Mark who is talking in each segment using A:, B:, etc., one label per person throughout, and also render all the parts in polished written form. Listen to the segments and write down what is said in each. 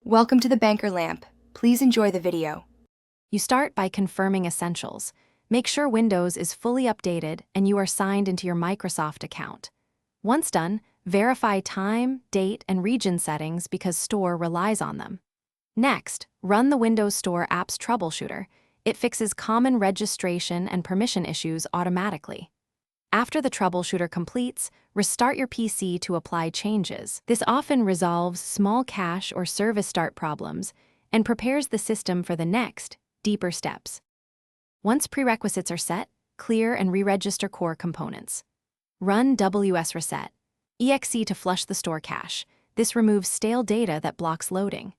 A: Welcome to the Banker Lamp. Please enjoy the video.
B: You start by confirming essentials. Make sure Windows is fully updated and you are signed into your Microsoft account. Once done, verify time, date, and region settings because Store relies on them. Next, run the Windows Store app's troubleshooter. It fixes common registration and permission issues automatically. After the troubleshooter completes, restart your PC to apply changes. This often resolves small cache or service start problems and prepares the system for the next, deeper steps. Once prerequisites are set, clear and re-register core components. Run WS Reset, exe to flush the store cache. This removes stale data that blocks loading.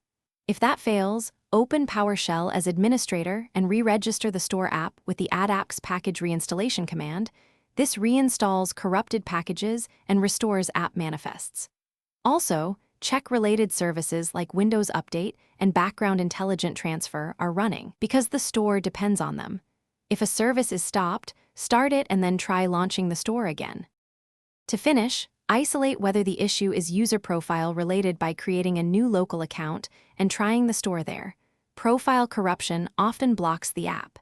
B: If that fails, open PowerShell as administrator and re-register the store app with the add apps package reinstallation command. This reinstalls corrupted packages and restores app manifests. Also, check related services like Windows Update and Background Intelligent Transfer are running because the store depends on them. If a service is stopped, start it and then try launching the store again. To finish, isolate whether the issue is user profile related by creating a new local account and trying the store there. Profile corruption often blocks the app.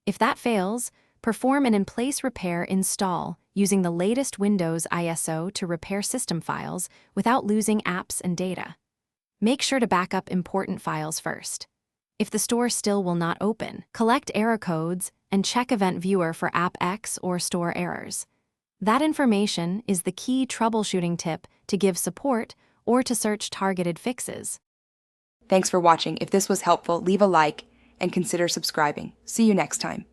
B: If that fails, perform an in-place repair install using the latest Windows ISO to repair system files without losing apps and data. Make sure to back up important files first. If the store still will not open, collect error codes and check Event Viewer for App X or store errors. That information is the key troubleshooting tip to give support or to search targeted fixes.
A: Thanks for watching. If this was helpful, leave a like and consider subscribing. See you next time.